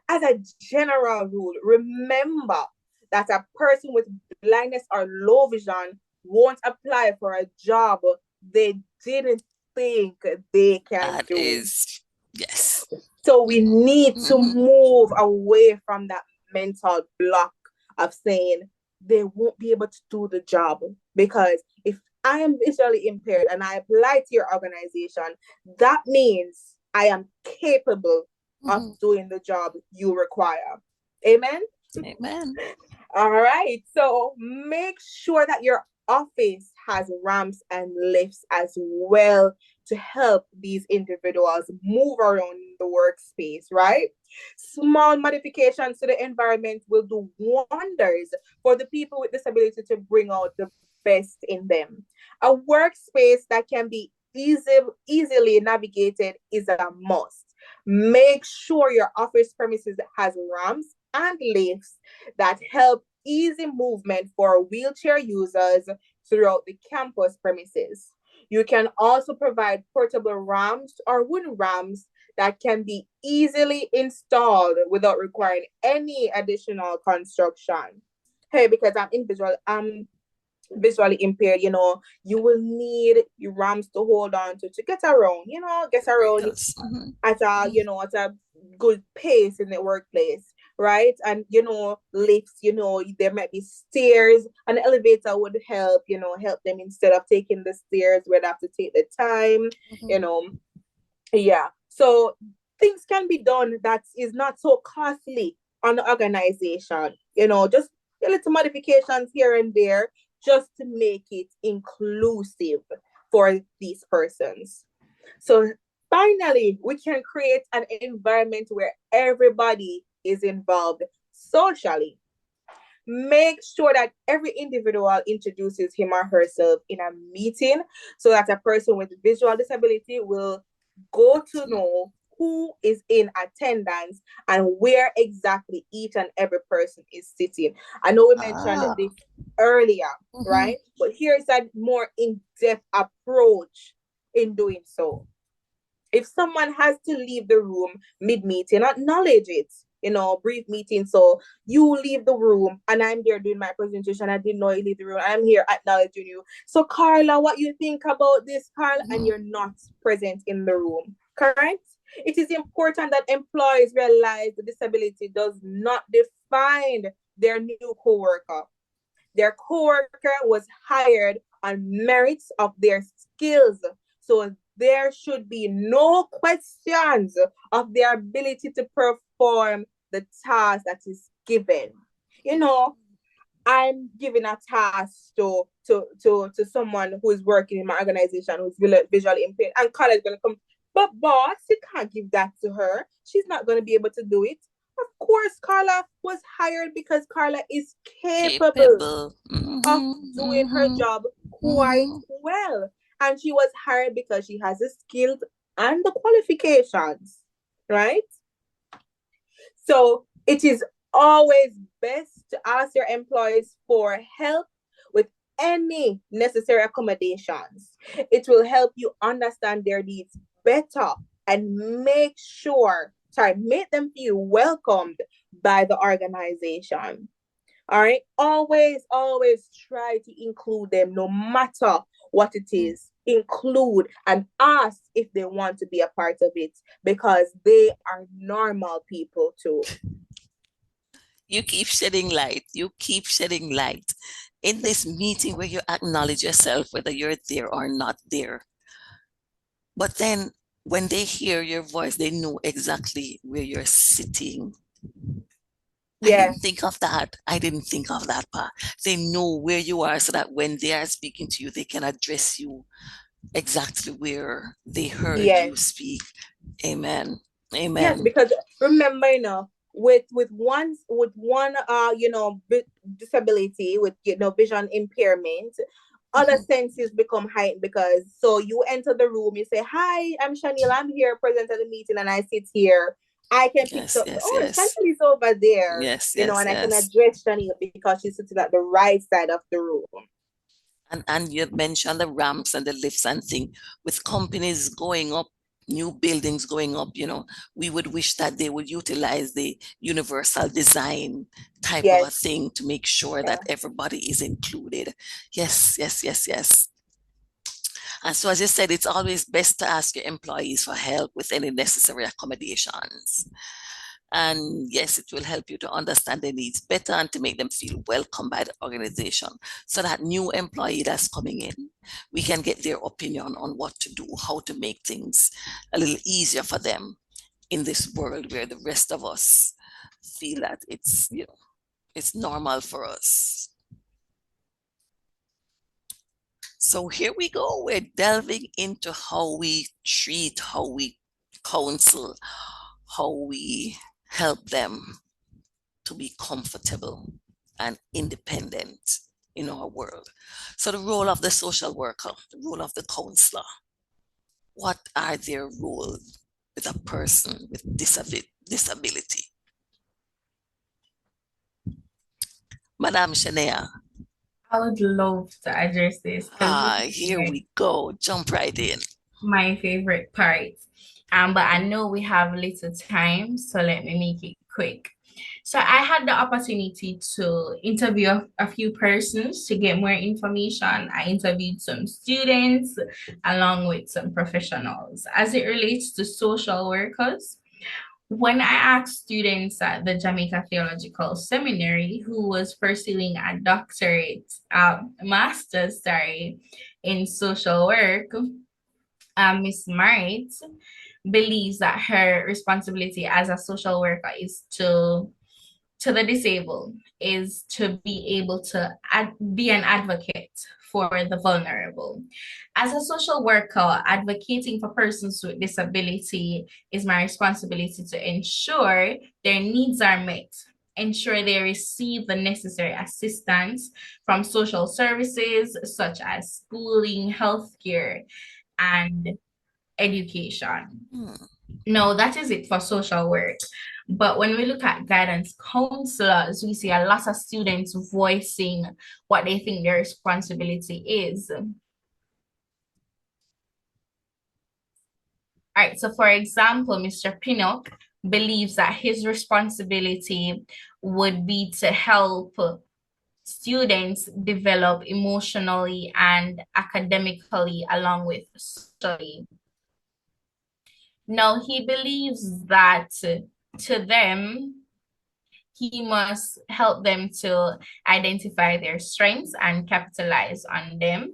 As a general rule, remember that a person with blindness or low vision won't apply for a job they didn't think they can That do. is, yes. So we need to Mhm. move away from that mental block of saying they won't be able to do the job. Because if I am visually impaired and I apply to your organization, that means I am capable of Mhm. doing the job you require. Amen. Amen. All right. So make sure that you're office has ramps and lifts as well to help these individuals move around the workspace, right? Small modifications to the environment will do wonders for the people with disability to bring out the best in them. A workspace that can be easily navigated is a must. Make sure your office premises has ramps and lifts that help easy movement for wheelchair users throughout the campus premises. You can also provide portable ramps or wooden ramps that can be easily installed without requiring any additional construction. Hey, because I'm visually impaired, you will need your ramps to hold on to get around, get around Yes. Mhm. at at a good pace in the workplace, right? And lifts, there might be stairs. An elevator would help, help them instead of taking the stairs where they have to take the time, you Mhm. know. Yeah. So things can be done that is not so costly on the organization, just a little modifications here and there just to make it inclusive for these persons. So finally, we can create an environment where everybody is involved socially. Make sure that every individual introduces him or herself in a meeting so that a person with visual disability will go to know who is in attendance and where exactly each and every person is sitting. I know we mentioned Ah. this earlier, Mhm. right? But here's a more in-depth approach in doing so. If someone has to leave the room mid-meeting, acknowledge it. Brief meeting. So you leave the room and I'm there doing my presentation. I didn't know you leave the room. I'm here acknowledging you. So Carla, what you think about this, Carla? And Mhm. you're not present in the room. Correct? It is important that employees realize the disability does not define their new coworker. Their coworker was hired on merits of their skills. So there should be no questions of their ability to perform the task that is given. You know, I'm giving a task to someone who is working in my organization who's visually impaired, and Carla is gonna come. But boss, you can't give that to her. She's not gonna be able to do it. Of course, Carla was hired because Carla is capable Capable. of Mhm. doing her Mhm. job quite Mhm. well. And she was hired because she has the skills and the qualifications, right? So it is always best to ask your employees for help with any necessary accommodations. It will help you understand their needs better and make them feel welcomed by the organization. All right. Always try to include them no matter what it is. Include and ask if they want to be a part of it because they are normal people too. You keep shedding light. You keep shedding light in this meeting where you acknowledge yourself, whether you're there or not there. But then when they hear your voice, they know exactly where you're sitting. I Yeah. didn't think of that. I didn't think of that part. They know where you are so that when they are speaking to you, they can address you exactly where they heard Yes. you speak. Amen. Yes, Amen. because remember, with one disability, with vision impairment, other Mhm. senses become heightened because so you enter the room, you say, "Hi, I'm Chanel, I'm here present at the meeting," and I sit here. I can pick Yes, up, yes, oh, yes. Chanel is over there, Yes, yes, and I can yes. address Chanel because she's sitting at the right side of the room. And you mentioned the ramps and the lifts and thing. With companies going up, new buildings going up, we would wish that they would utilize the universal design type of a Yes, thing to make sure yeah. that everybody is included. Yes, yes, yes, yes. And so, as you said, it's always best to ask your employees for help with any necessary accommodations. And yes, it will help you to understand their needs better and to make them feel welcome by the organization. So that new employee that's coming in, we can get their opinion on what to do, how to make things a little easier for them in this world where the rest of us feel that it's normal for us. So here we go. We're delving into how we treat, how we counsel, how we help them to be comfortable and independent in our world. So the role of the social worker, the role of the counselor, what are their roles with a person with disability? Madame Shania. I would love to address this because Here we go. Jump right in. My favorite part. But I know we have little time, so let me make it quick. So I had the opportunity to interview a few persons to get more information. I interviewed some students along with some professionals. As it relates to social workers, when I asked students at the Jamaica Theological Seminary who was pursuing a master's, in social work, Miss Marit believes that her responsibility as a social worker is to the disabled, is to be able to be an advocate for the vulnerable. As a social worker, advocating for persons with disability is my responsibility to ensure their needs are met, ensure they receive the necessary assistance from social services such as schooling, healthcare, and education. No, that is it for social work. But when we look at guidance counselors, we see a lot of students voicing what they think their responsibility is. All right, so for example, Mr. Pinnock believes that his responsibility would be to help students develop emotionally and academically along with socially. Now, he believes that to them, he must help them to identify their strengths and capitalize on them,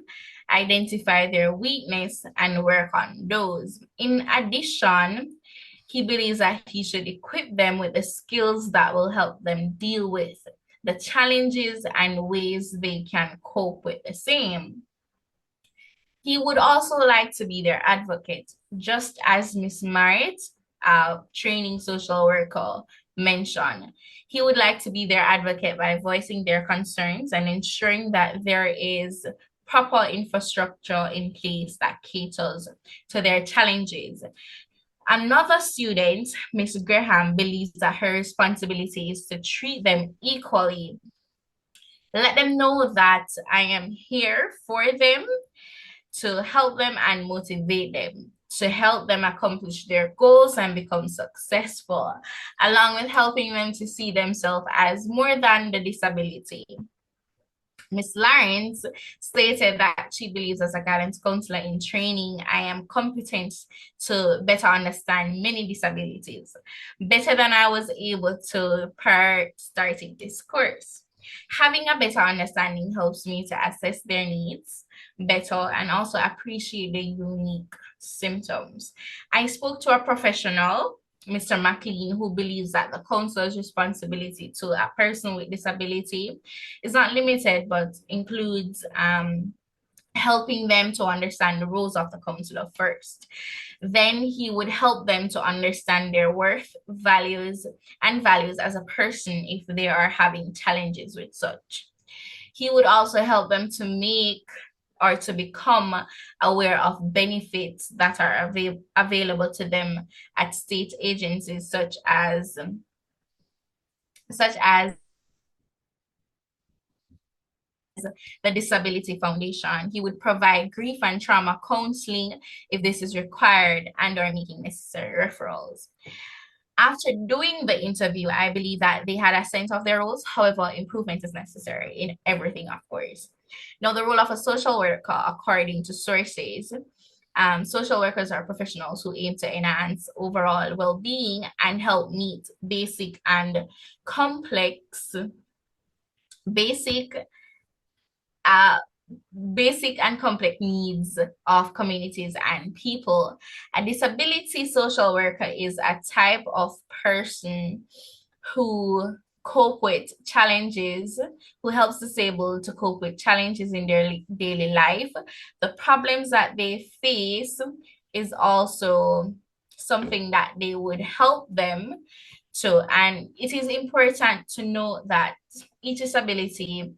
identify their weakness and work on those. In addition, he believes that he should equip them with the skills that will help them deal with the challenges and ways they can cope with the same. He would also like to be their advocate, just as Miss Marit, training social worker, mentioned. He would like to be their advocate by voicing their concerns and ensuring that there is proper infrastructure in place that caters to their challenges. Another student, Miss Graham, believes that her responsibility is to treat them equally. Let them know that I am here for them, to help them and motivate them, to help them accomplish their goals and become successful, along with helping them to see themselves as more than the disability. Ms. Lawrence stated that she believes as a guidance counselor in training, I am competent to better understand many disabilities, better than I was able to prior starting this course. Having a better understanding helps me to assess their needs better and also appreciate the unique symptoms. I spoke to a professional, Mr. McLean, who believes that the counselor's responsibility to a person with disability is not limited, but includes helping them to understand the roles of the counselor first. Then he would help them to understand their worth, values as a person if they are having challenges with such. He would also help them to make or to become aware of benefits that are available to them at state agencies such as the Disability Foundation. He would provide grief and trauma counseling if this is required and or making necessary referrals. After doing the interview, I believe that they had a sense of their roles. However, improvement is necessary in everything, of course. Now, the role of a social worker, according to sources, social workers are professionals who aim to enhance overall well-being and help meet basic and complex needs of communities and people. A disability social worker is a type of person who cope with challenges, who helps disabled to cope with challenges in their daily life. The problems that they face is also something that they would help them to. And it is important to know that each disability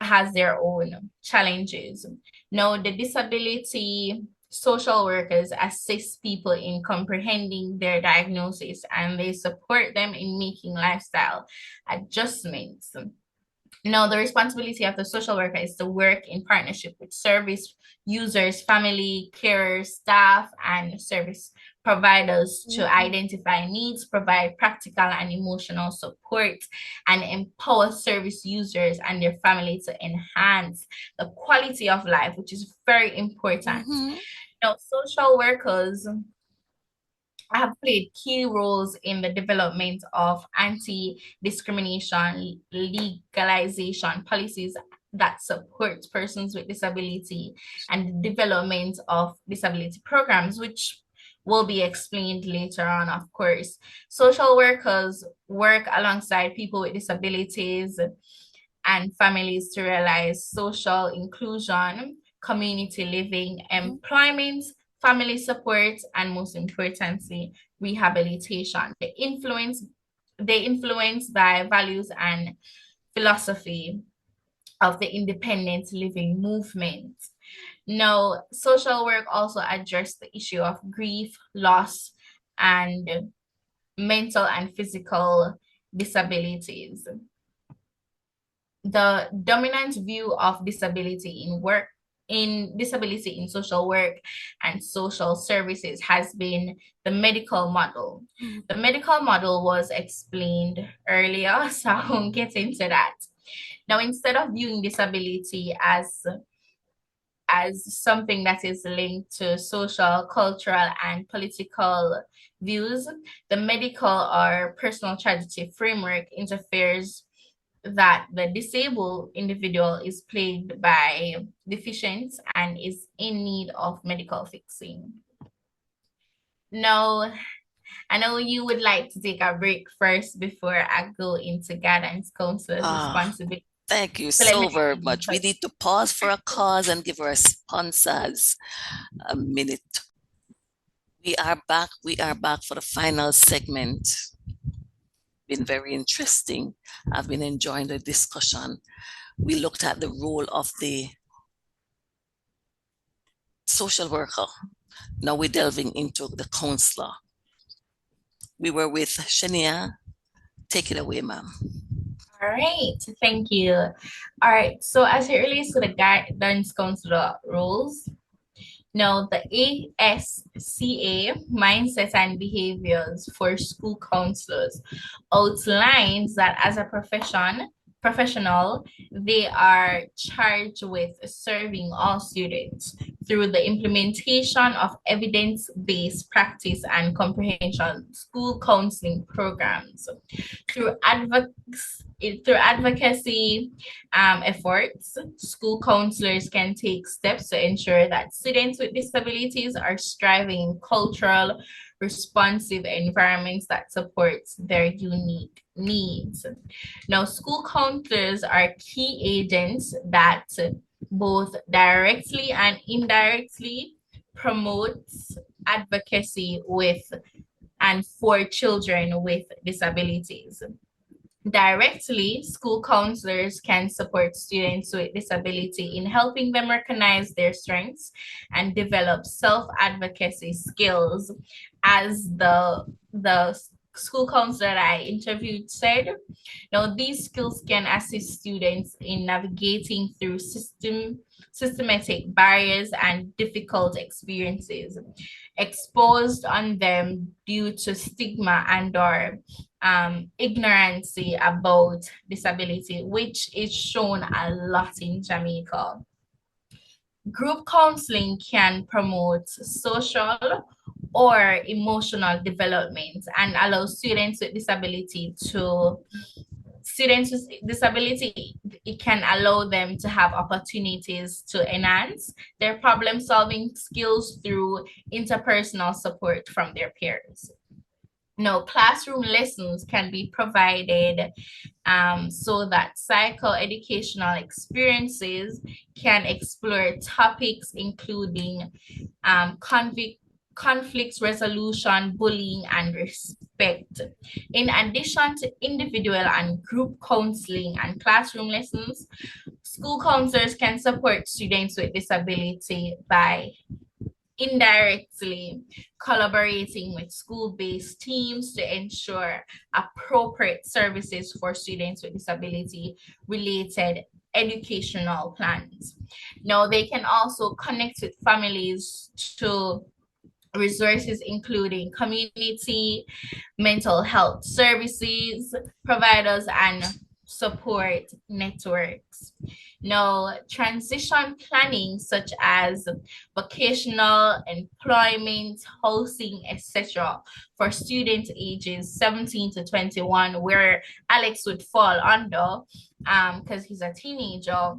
has their own challenges. Now, the disability social workers assist people in comprehending their diagnosis, and they support them in making lifestyle adjustments. Now, the responsibility of the social worker is to work in partnership with service users, family, carers, staff, and service providers to identify needs, provide practical and emotional support, and empower service users and their family to enhance the quality of life, which is very important. Now, social workers have played key roles in the development of anti-discrimination legalization policies that support persons with disability and the development of disability programs, which will be explained later on, of course. Social workers work alongside people with disabilities and families to realize social inclusion, community living, employment, family support, and most importantly, rehabilitation. They influence by values and philosophy of the independent living movement. Now, social work also addressed the issue of grief, loss, and mental and physical disabilities. The dominant view of disability in social work and social services has been the medical model. The medical model was explained earlier, so I won't get into that. Now, instead of viewing disability as something that is linked to social, cultural, and political views, the medical or personal tragedy framework interferes that the disabled individual is plagued by deficiencies and is in need of medical fixing. Now, I know you would like to take a break first before I go into guidance counselor's responsibility. Thank you so very much. We need to pause for a cause and give our sponsors a minute. We are back for the final segment. Been very interesting. I've been enjoying the discussion. We looked at the role of the social worker. Now we're delving into the counselor. We were with Shania. Take it away, ma'am. All right, thank you. All right, so as it relates to the guidance counselor roles, now the ASCA, Mindset and Behaviors for School Counselors, outlines that as a professional, they are charged with serving all students through the implementation of evidence-based practice and comprehension school counseling programs. Through advocacy efforts, school counselors can take steps to ensure that students with disabilities are striving in cultural, responsive environments that supports their unique needs. Now, school counselors are key agents that both directly and indirectly promotes advocacy with and for children with disabilities. Directly, school counselors can support students with disability in helping them recognize their strengths and develop self-advocacy skills. As the school counselor that I interviewed said, now these skills can assist students in navigating through systematic barriers and difficult experiences exposed on them due to stigma and or ignorance about disability, which is shown a lot in Jamaica. Group counseling can promote social or emotional development and allow students with disability, it can allow them to have opportunities to enhance their problem-solving skills through interpersonal support from their peers. No, classroom lessons can be provided so that psychoeducational experiences can explore topics including conflict resolution, bullying, and respect. In addition to individual and group counseling and classroom lessons, school counselors can support students with disability by indirectly collaborating with school-based teams to ensure appropriate services for students with disability related educational plans. Now, they can also connect with families to resources including community, mental health services, providers, and support networks. Now, transition planning such as vocational, employment, housing, etc. for student ages 17 to 21, where Alex would fall under because he's a teenager.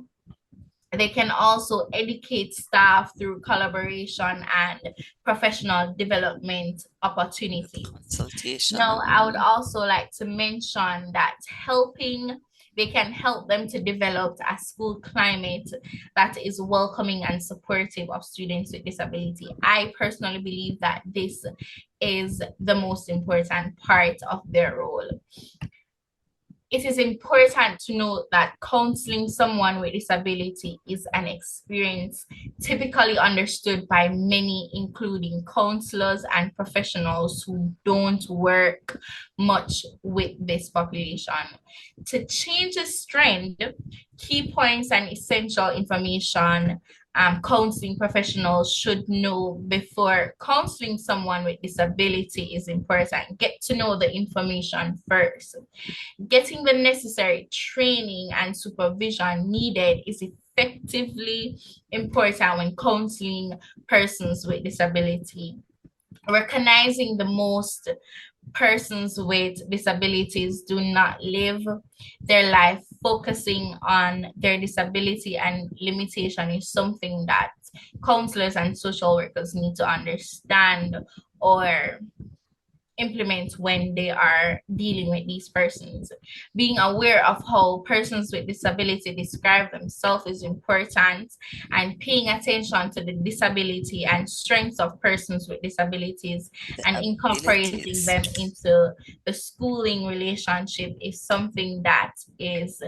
They can also educate staff through collaboration and professional development opportunities. Consultation. Now, I would also like to mention that they can help them to develop a school climate that is welcoming and supportive of students with disability. I personally believe that this is the most important part of their role. It is important to note that counseling someone with disability is an experience typically understood by many, including counselors and professionals who don't work much with this population. To change this trend, key points and essential information counseling professionals should know before counseling someone with disability is important. Get to know the information first. Getting the necessary training and supervision needed is effectively important when counseling persons with disability. Recognizing the most persons with disabilities do not live their life focusing on their disability and limitation is something that counselors and social workers need to understand or implement when they are dealing with these persons. Being aware of how persons with disability describe themselves is important, and paying attention to the disability and strengths of persons with disabilities and incorporating them into the schooling relationship is something that is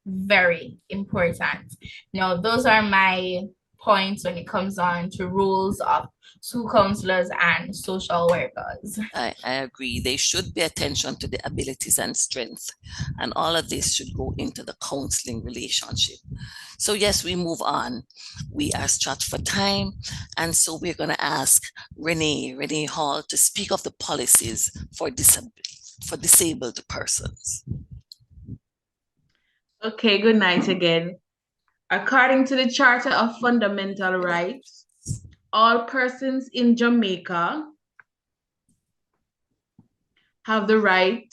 very important. Now, those are my points when it comes on to roles of school counselors and social workers. I agree. They should pay attention to the abilities and strengths, and all of this should go into the counseling relationship. So yes, we move on. We are strapped for time, and so we're going to ask Renee Hall to speak of the policies for disabled persons. Okay, good night again. According to the Charter of Fundamental Rights, all persons in Jamaica have the right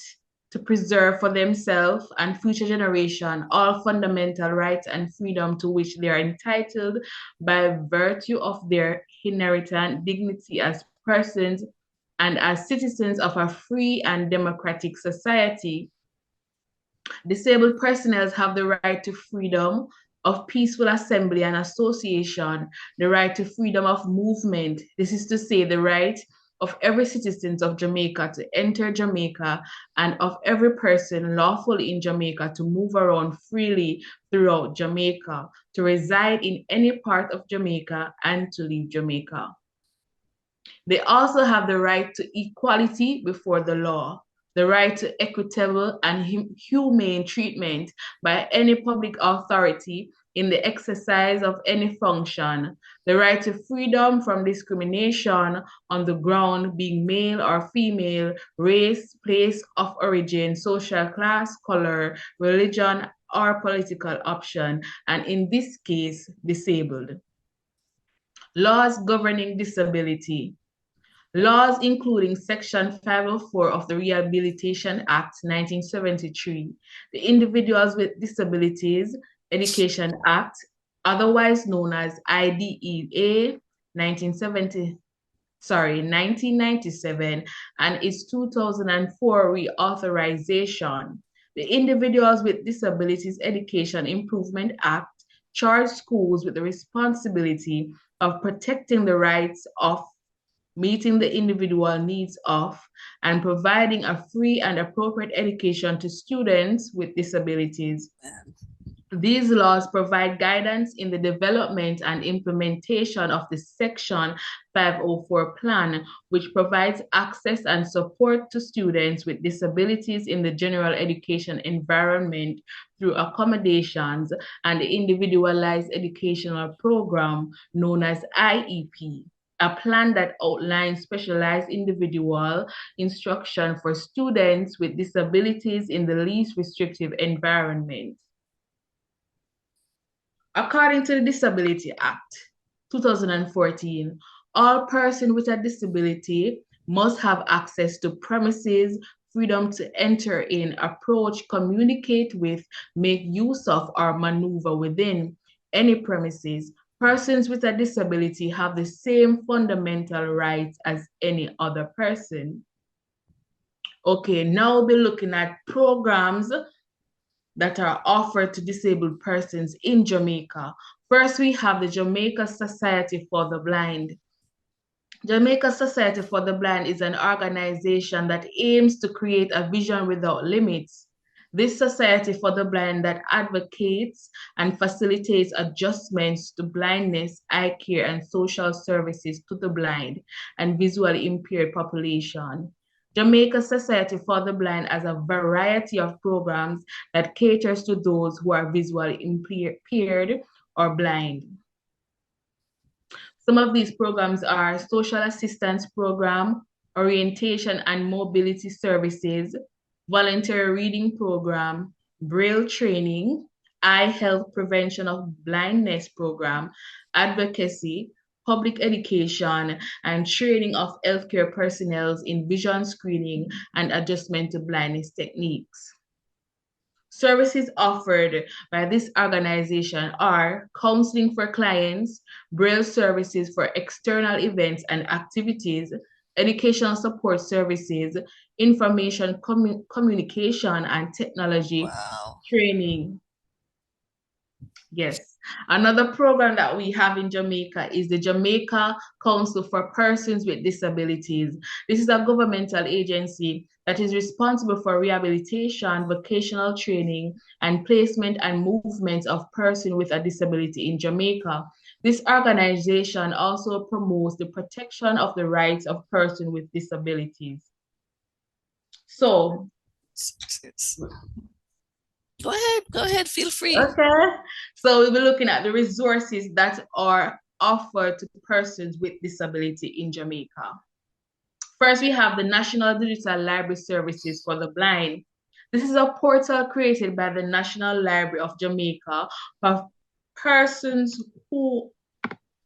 to preserve for themselves and future generation all fundamental rights and freedom to which they are entitled by virtue of their inherent dignity as persons and as citizens of a free and democratic society. Disabled personnel have the right to freedom of peaceful assembly and association, the right to freedom of movement. This is to say, the right of every citizen of Jamaica to enter Jamaica and of every person lawfully in Jamaica to move around freely throughout Jamaica, to reside in any part of Jamaica and to leave Jamaica. They also have the right to equality before the law, the right to equitable and humane treatment by any public authority in the exercise of any function, the right to freedom from discrimination on the ground being male or female, race, place of origin, social class, color, religion, or political option, and in this case, disabled. Laws governing disability. Laws including Section 504 of the Rehabilitation Act 1973, the Individuals with Disabilities Education Act, otherwise known as IDEA 1973, 1997 and its 2004 reauthorization. The Individuals with Disabilities Education Improvement Act charged schools with the responsibility of protecting the rights of, meeting the individual needs of, and providing a free and appropriate education to students with disabilities. These laws provide guidance in the development and implementation of the Section 504 plan, which provides access and support to students with disabilities in the general education environment through accommodations and the Individualized Educational Program known as IEP, a plan that outlines specialized individual instruction for students with disabilities in the least restrictive environment. According to the Disability Act 2014, all persons with a disability must have access to premises, freedom to enter in, approach, communicate with, make use of, or maneuver within any premises. Persons with a disability have the same fundamental rights as any other person. Okay, now we'll be looking at programs that are offered to disabled persons in Jamaica. First, we have the Jamaica Society for the Blind. Jamaica Society for the Blind is an organization that aims to create a vision without limits. This Society for the Blind that advocates and facilitates adjustments to blindness, eye care, and social services to the blind and visually impaired population. Jamaica Society for the Blind has a variety of programs that caters to those who are visually impaired or blind. Some of these programs are social assistance program, orientation and mobility services, voluntary reading program, braille training, eye health prevention of blindness program, advocacy, public education, and training of healthcare personnel in vision screening and adjustment to blindness techniques. Services offered by this organization are counseling for clients, braille services for external events and activities, educational support services, information communication and technology training. Yes. Another program that we have in Jamaica is the Jamaica Council for Persons with Disabilities. This is a governmental agency that is responsible for rehabilitation, vocational training, and placement and movement of persons with a disability in Jamaica. This organization also promotes the protection of the rights of persons with disabilities. So, Go ahead, feel free. okay. So we'll be looking at the resources that are offered to persons with disability in Jamaica. First, we have the National Digital Library Services for the Blind. This is a portal created by the National Library of Jamaica for persons who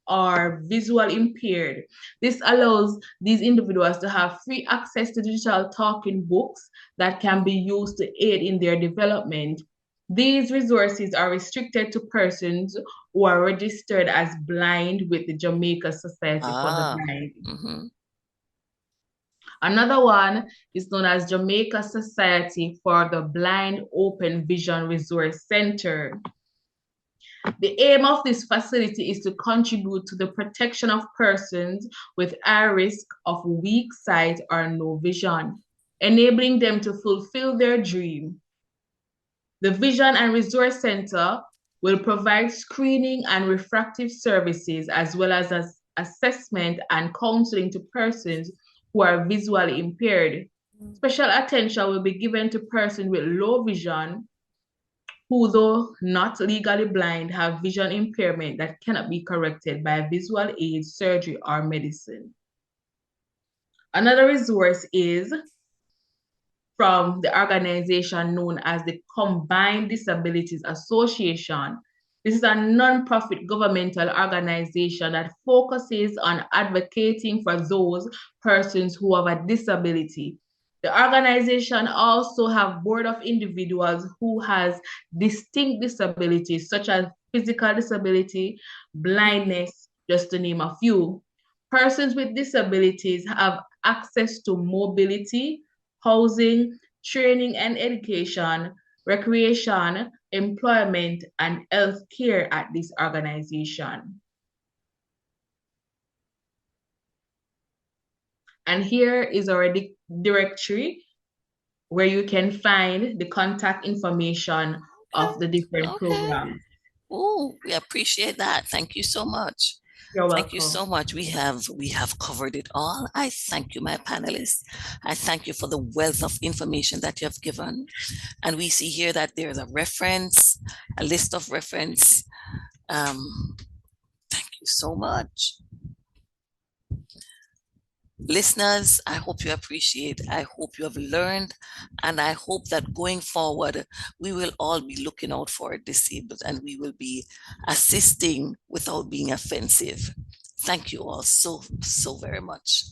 are visually impaired. This allows these individuals to have free access to digital talking books that can be used to aid in their development. These resources are restricted to persons who are registered as blind with the Jamaica Society for the Blind. Mm-hmm. Another one is known as Jamaica Society for the Blind Open Vision Resource Center. The aim of this facility is to contribute to the protection of persons with high risk of weak sight or no vision, enabling them to fulfill their dream. The Vision and Resource Center will provide screening and refractive services as well as assessment and counseling to persons who are visually impaired. Special attention will be given to persons with low vision who, though not legally blind, have vision impairment that cannot be corrected by visual aid, surgery, or medicine. Another resource is from the organization known as the Combined Disabilities Association. This is a non-profit governmental organization that focuses on advocating for those persons who have a disability. The organization also have board of individuals who has distinct disabilities such as physical disability, blindness, just to name a few. Persons with disabilities have access to mobility, housing, training and education, recreation, employment, and health care at this organization. And here is our directory where you can find the contact information of the different programs. Oh, we appreciate that. Thank you so much. You're welcome. Thank you so much. We have covered it all. I thank you, my panelists. I thank you for the wealth of information that you have given. And we see here that there's a reference, a list of reference. Thank you so much. Listeners, I hope you appreciate, I hope you have learned, and I hope that going forward, we will all be looking out for disabled and we will be assisting without being offensive. Thank you all so very much.